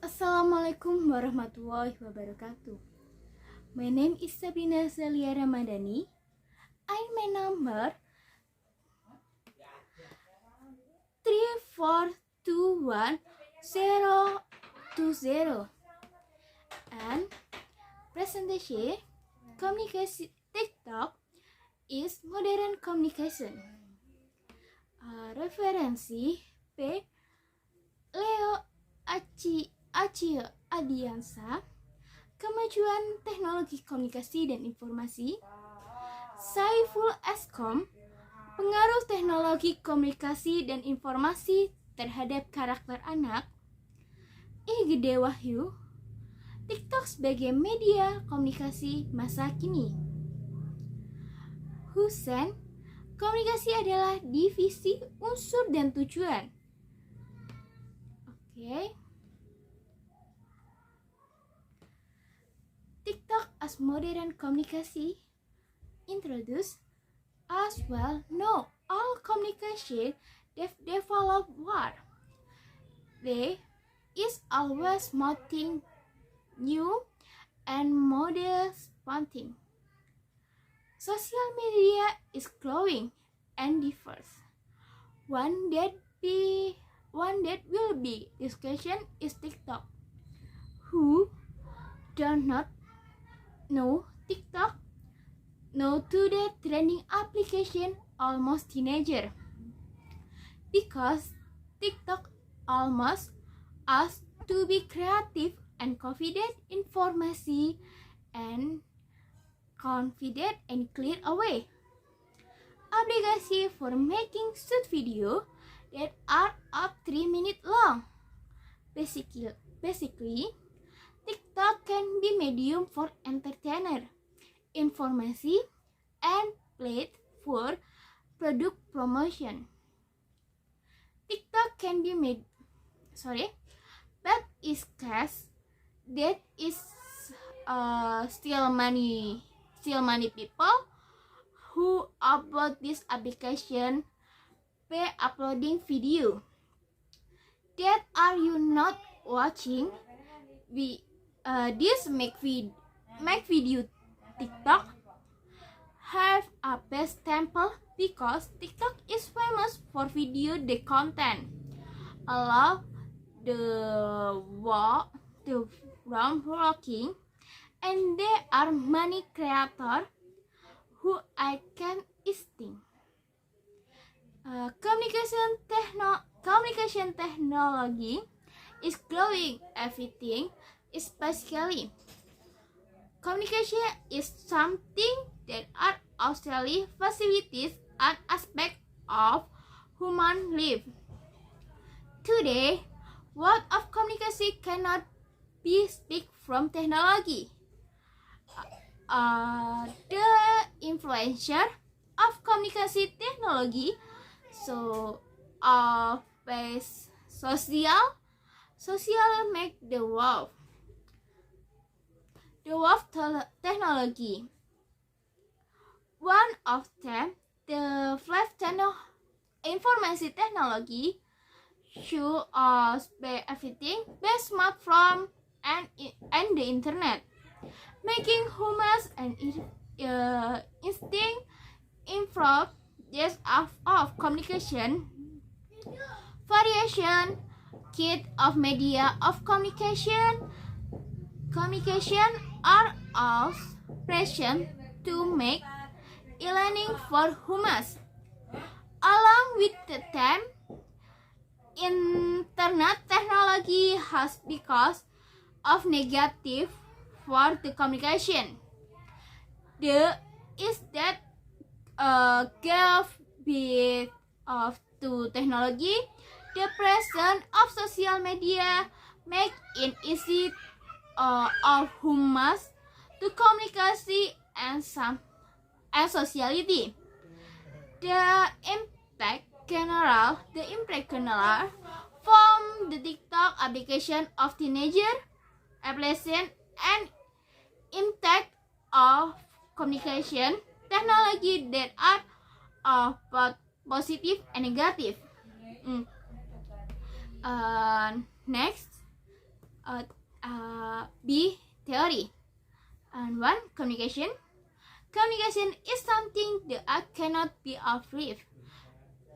Assalamualaikum warahmatullahi wabarakatuh. My name is Sabrina Zelia Ramadhani. I'm my number 3421020 and presentation communication TikTok is modern communication. Referensi P. Leo Accio Adiansa, Kemajuan Teknologi Komunikasi dan Informasi. Saiful Eskom, Pengaruh Teknologi Komunikasi dan Informasi terhadap karakter anak. Gede Wahyu, TikTok sebagai media komunikasi masa kini. Husen, komunikasi adalah divisi unsur dan tujuan. TikTok as modern communication introduced as well. No, all communication develop what? There is always something new and modern something. Social media is growing and diverse. One that will be discussion is TikTok. Who do not know TikTok? Know today trending application almost teenager. Because TikTok almost us to be creative and confident information and confident and clear away. Application for making short video that are up 3 minutes long. Basically, TikTok can be medium for entertainer, information, and plate for product promotion. TikTok can be but is cash that is still many people who upload this application by uploading video that are you not watching. This make video TikTok have a best temple because TikTok is famous for video the content allow the round walking, and there are many creators who I can instinct. Communication technology is growing everything, especially communication is something that are actually facilities and aspect of human life. Today, world of communication cannot be speak from technology. The influencer of communication technology, so social make the world technology. One of them, the flash channel information technology, show us by everything by smartphone and the internet, making humans and instinct improve this of communication variation kit of media of communication are all present to make e-learning for humans. Along with the time, internet technology has because of negative for the communication. The is that give bit of to technology, the presence of social media make it easy of humans to communicate and sociality. The impact general from the TikTok application of teenager application and impact of communication technology that are of both positive and negative. Next, B. Theory. And 1. Communication. Communication is something that cannot be achieved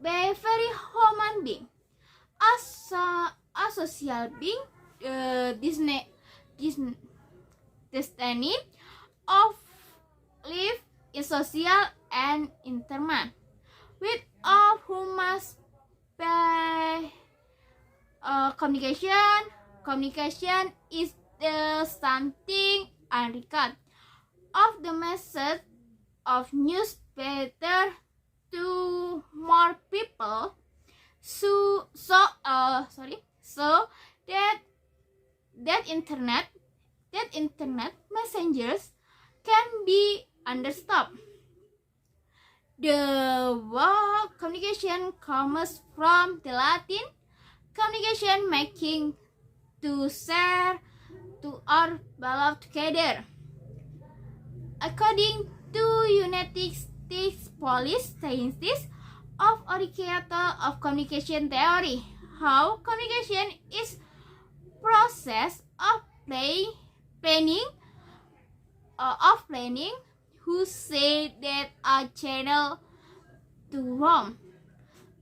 by very human being. As a social being, destiny of live in social and environment, with all who must by communication. Communication is the something and record of the message of news better to more people, so that internet messengers can be understood. The word communication comes from the Latin communication, making, to share, to or belong together. According to United States Police Scientist of originator of communication theory, how communication is process of planning, who say that a channel to roam.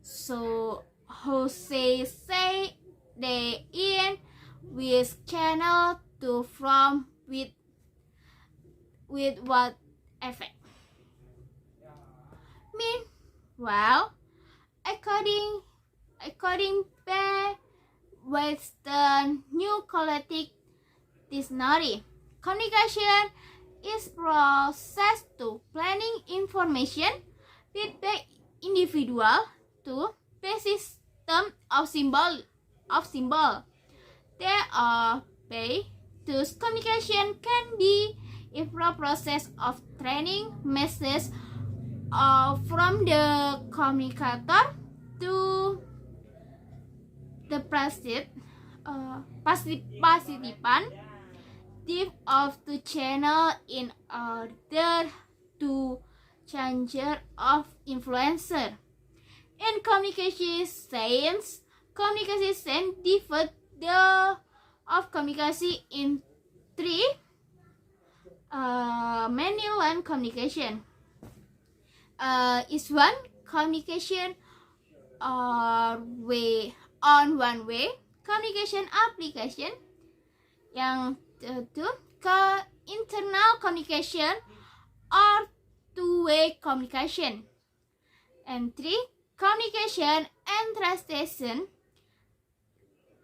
So who say they in with channel to from with what effect. Meanwhile, according by Western New Collective Dictionary, communication is process to planning information with the individual to the system of symbol. There are by thus communication can be a process of training message from the communicator to the participant of the channel in order to change of influencer. In communication science divide the of communication in three many line communication. Is one communication way on one way communication application. Yang ke internal communication or two-way communication. And 3. Communication and translation.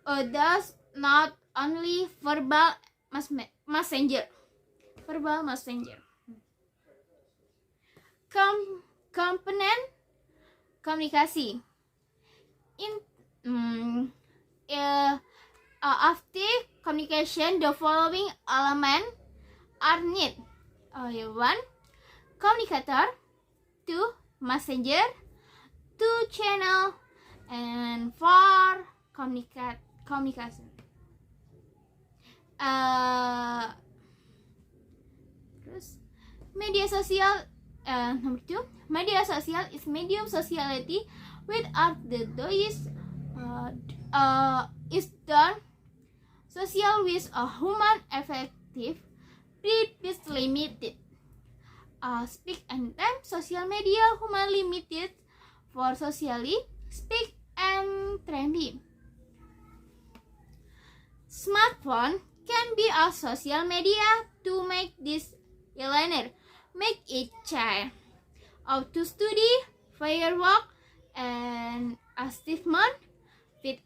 Thus not only verbal messenger. Component komunikasi. After communication, the following elements are needed. 1. Communicator. 2. Messenger. 2. Channel. And 4. Communication. Terus media sosial. Number 2. Media sosial is medium sociality with art the dois is done social with a human effective is limited. Speak and time social media human limited for socially speak and trendy. Smartphone can be a social media to make this e-learner make it child out to study, firework, and achievement with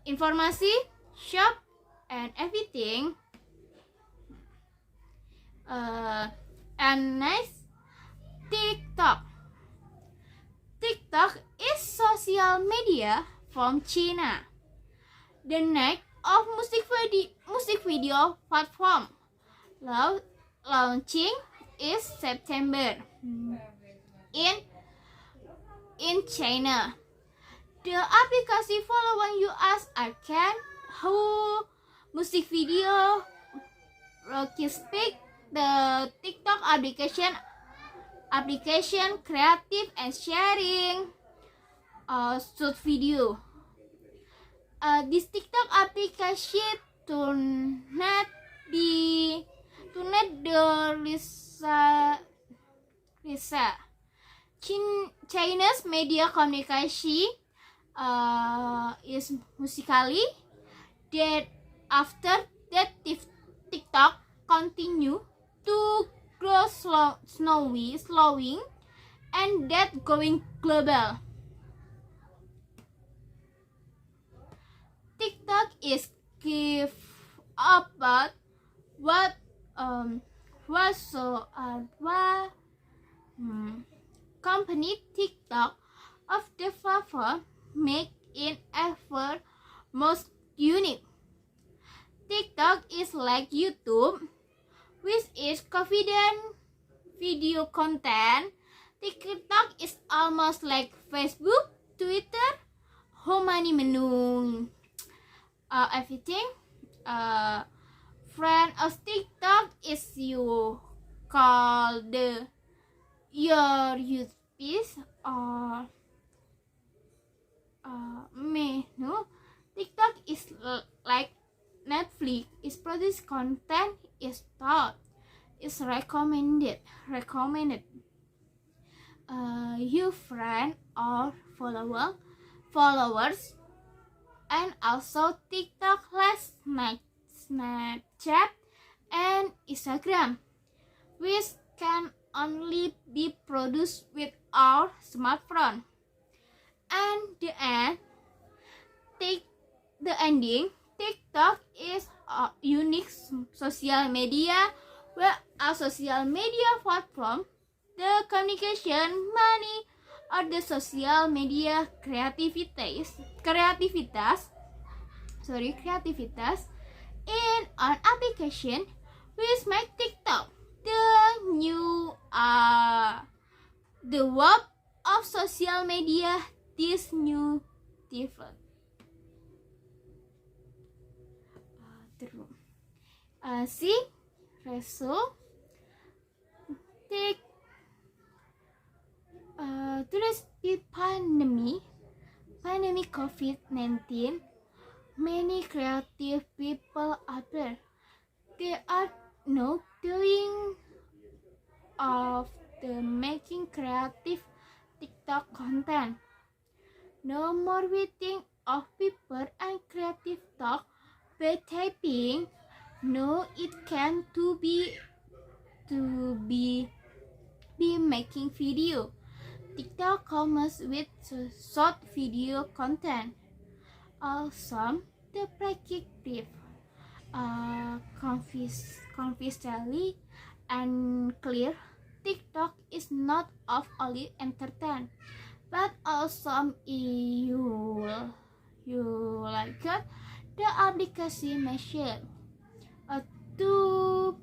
information, shop, and everything. And next, TikTok. TikTok is social media from China. The next of music video platform launching is September in China. The application following US Arcade, Who music video, Rocky Speak, the TikTok application creative and sharing short video. This TikTok application Turnet the Lisa. China's media communication is Musical.ly. That after that TikTok continue to grow slowing, and that going global. TikTok is give about what was so company TikTok of the platform make it ever most unique. TikTok is like YouTube, which is confident video content. TikTok is almost like Facebook, Twitter, how many menu, everything. Friend of TikTok is you call your use piece or menu. TikTok is like Netflix. Is produce content is taught. Is recommended. Your friend or followers, and also TikTok, less Snapchat, and Instagram, which can only be produced with our smartphone. And the ending, TikTok is a unique social media where a social media platform, the communication, money, or the social media creativitas in an application, which make TikTok the new the web of social media. This new different. See, reso take today's pandemic COVID-19. Many creative people out there, they are now doing of the making creative TikTok content. No more waiting of people and creative talk by typing. No, it can to be making video. TikTok comes with short video content. Also, the predictive, confidently and clear. TikTok is not of only entertain, but also you like it. The application mentioned two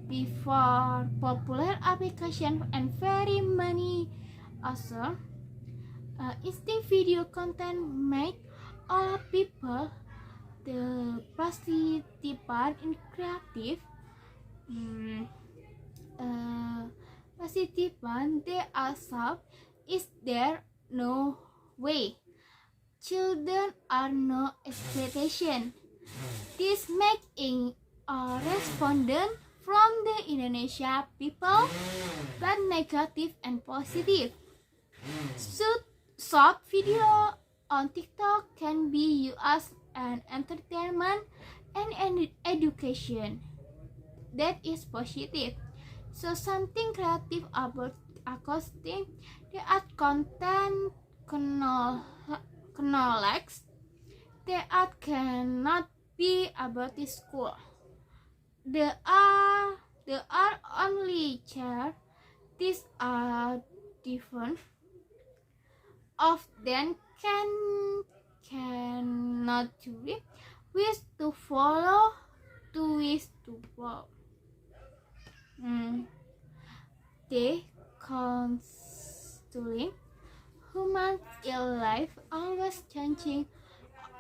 before popular application and very many also instinct video content make all people the participant in creative participant they also is there no way. Children are no expectation. This making a respondent from the Indonesia people, but negative and positive. Short video on TikTok can be used as an entertainment and education. That is positive. So something creative about accosting the art content knowledge. The art cannot be about the school. The art only share. These are different. Often cannot read. Wish to follow. To wish to follow. They constantly human life always changing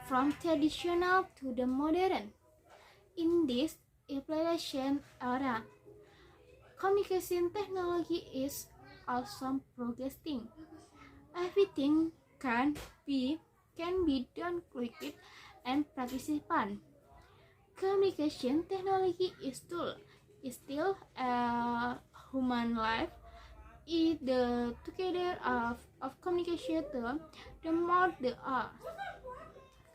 from traditional to the modern. In this evolution era, communication technology is also progressing. Everything can be done quickly and participant communication technology is still a human life. Is the together of communication the more the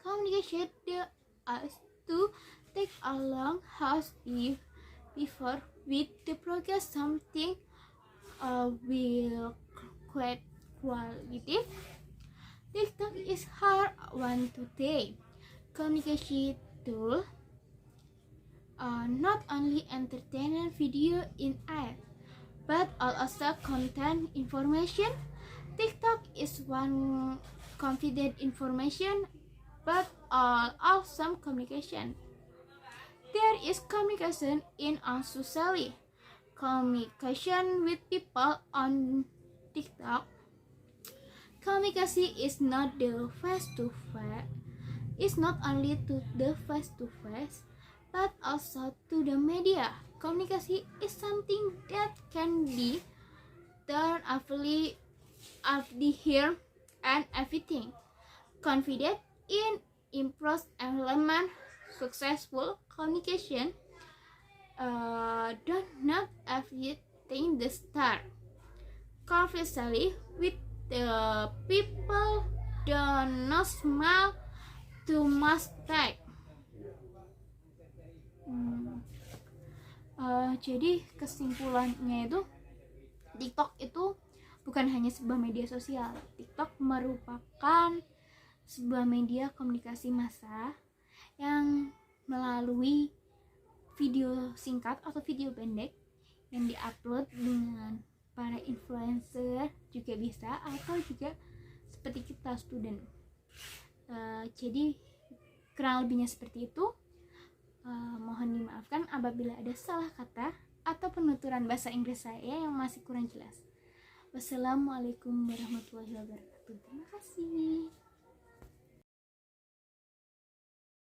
communication the us to take along has before with the progress something will quite qualitative. TikTok is hard one today. Communication tool not only entertainment video in ads, but also content information. TikTok is one confident information, but also communication. There is communication in socially. Communication with people on TikTok. Communication is not the face to face. It's not only to the face to face, but also to the media. Communication is something that can be done awfully of the here and everything. Confident in improve element successful communication don't not everything the start. Conversely, with the people do not smile to mistake. Jadi kesimpulannya itu TikTok itu bukan hanya sebuah media sosial. TikTok merupakan sebuah media komunikasi massa yang melalui video singkat atau video pendek yang diupload dengan para influencer juga bisa, atau juga seperti kita student. Jadi kurang lebihnya seperti itu. Mohon dimaafkan apabila ada salah kata atau penuturan bahasa Inggris saya yang masih kurang jelas. Wassalamualaikum warahmatullahi wabarakatuh. Terima kasih.